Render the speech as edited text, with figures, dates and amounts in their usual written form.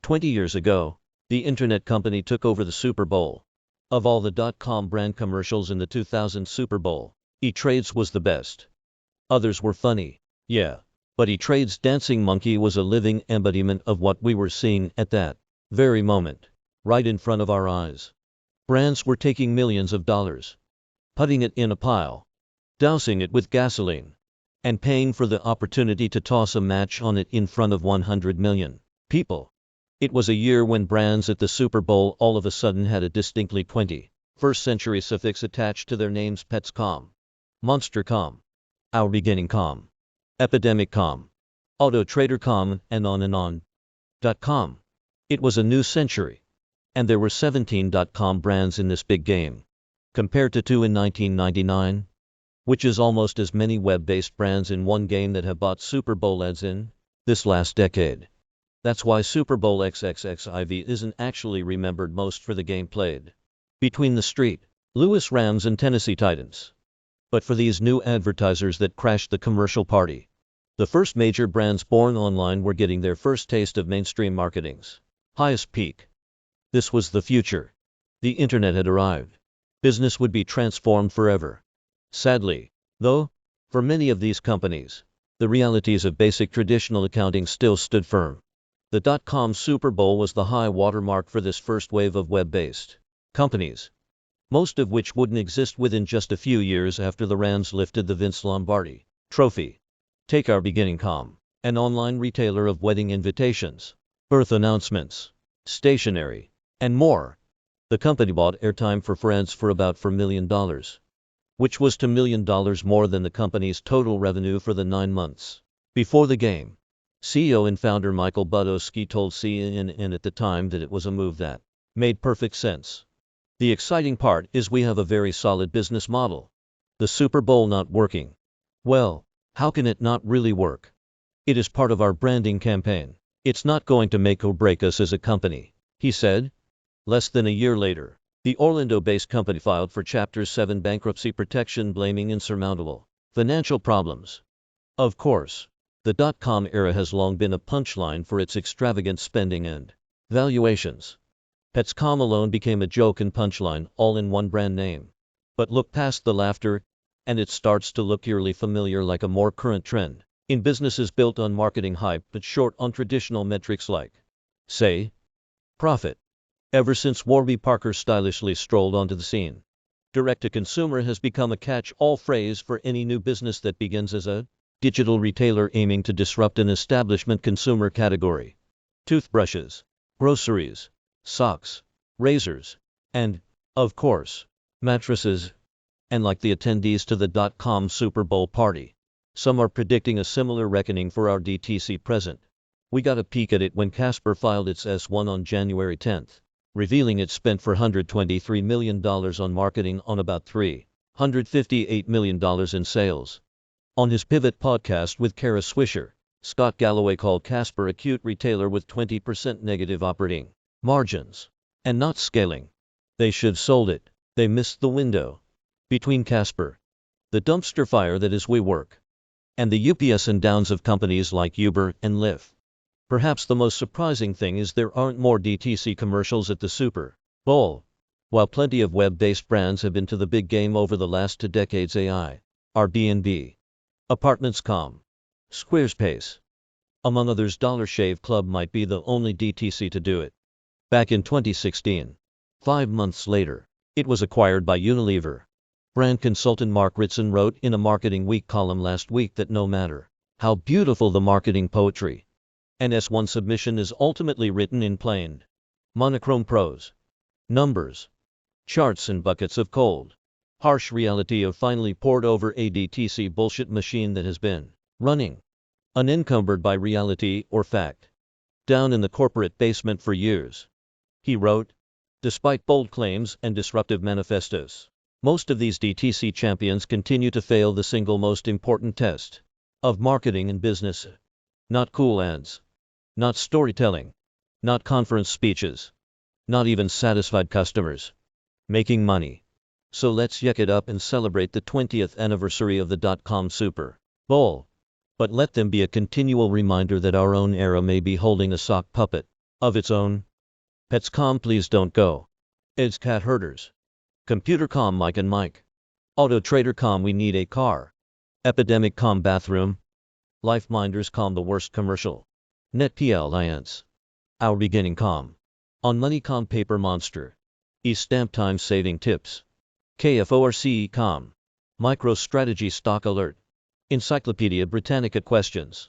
20 years ago, the internet company took over the Super Bowl. Of all the .com brand commercials in the 2000 Super Bowl, E-Trades was the best. Others were funny, yeah, but E-Trades' dancing monkey was a living embodiment of what we were seeing at that very moment, right in front of our eyes. Brands were taking millions of dollars, putting it in a pile, dousing it with gasoline, and paying for the opportunity to toss a match on it in front of 100 million people. It was a year when brands at the Super Bowl all of a sudden had a distinctly 21st century suffix attached to their names: Pets.com, Monster.com, Our Beginning.com, Epidemic.com, AutoTrader.com, and on and on. .com. It was a new century, and there were 17 .com brands in this big game, compared to 2 in 1999, which is almost as many web-based brands in one game that have bought Super Bowl ads in this last decade. That's why Super Bowl XXXIV isn't actually remembered most for the game played between the Louis Rams and Tennessee Titans, but for these new advertisers that crashed the commercial party. The first major brands born online were getting their first taste of mainstream marketing's highest peak. This was the future. The internet had arrived. Business would be transformed forever. Sadly, though, for many of these companies, the realities of basic traditional accounting still stood firm. The .com Super Bowl was the high watermark for this first wave of web-based companies, most of which wouldn't exist within just a few years after the Rams lifted the Vince Lombardi trophy. Take Our Beginning.com, an online retailer of wedding invitations, birth announcements, stationery, and more. The company bought airtime for friends for about $4 million, which was $2 million more than the company's total revenue for the 9 months before the game. CEO and founder Michael Budowski told CNN at the time that it was a move that made perfect sense. The exciting part is we have a very solid business model. The Super Bowl not working. Well, how can it not really work? It is part of our branding campaign. It's not going to make or break us as a company, he said. Less than a year later, the Orlando-based company filed for Chapter 7 bankruptcy protection, blaming insurmountable financial problems. Of course, the .com era has long been a punchline for its extravagant spending and valuations. Pets.com alone became a joke and punchline, all in one brand name. But look past the laughter, and it starts to look eerily familiar, like a more current trend in businesses built on marketing hype but short on traditional metrics like, say, profit. Ever since Warby Parker stylishly strolled onto the scene, direct-to-consumer has become a catch-all phrase for any new business that begins as a digital retailer aiming to disrupt an establishment consumer category. Toothbrushes, groceries, socks, razors, and, of course, mattresses. And like the attendees to the .com Super Bowl party, some are predicting a similar reckoning for our DTC present. We got a peek at it when Casper filed its S1 on January 10th, revealing it spent $423 million on marketing on about $358 million in sales. On his Pivot podcast with Kara Swisher, Scott Galloway called Casper a cute retailer with 20% negative operating margins and not scaling. They should have sold it. They missed the window. Between Casper, the dumpster fire that is WeWork, and the UPS and downs of companies like Uber and Lyft, perhaps the most surprising thing is there aren't more DTC commercials at the Super Bowl. While plenty of web-based brands have been to the big game over the last 2 decades, Airbnb, Apartments.com, Squarespace, among others, Dollar Shave Club might be the only DTC to do it. Back in 2016, 5 months later, it was acquired by Unilever. Brand consultant Mark Ritson wrote in a Marketing Week column last week that no matter how beautiful the marketing poetry, an S1 submission is ultimately written in plain, monochrome prose, numbers, charts, and buckets of cold, harsh reality of finally poured over a DTC bullshit machine that has been running, unencumbered by reality or fact, down in the corporate basement for years. He wrote, despite bold claims and disruptive manifestos, most of these DTC champions continue to fail the single most important test of marketing and business. Not cool ads, not storytelling, not conference speeches, not even satisfied customers. Making money. So let's yuck it up and celebrate the 20th anniversary of the .com Super Bowl. But let them be a continual reminder that our own era may be holding a sock puppet of its own. Pets com please don't go. It's cat herders. Computer com Mike and Mike. Auto trader com we need a car. Epidemic com bathroom. Life minders com the worst commercial. Net PLINs. Our beginning com. On money com paper monster. E-stamp time saving tips. KFORCE com. MicroStrategy stock alert. Encyclopedia Britannica questions.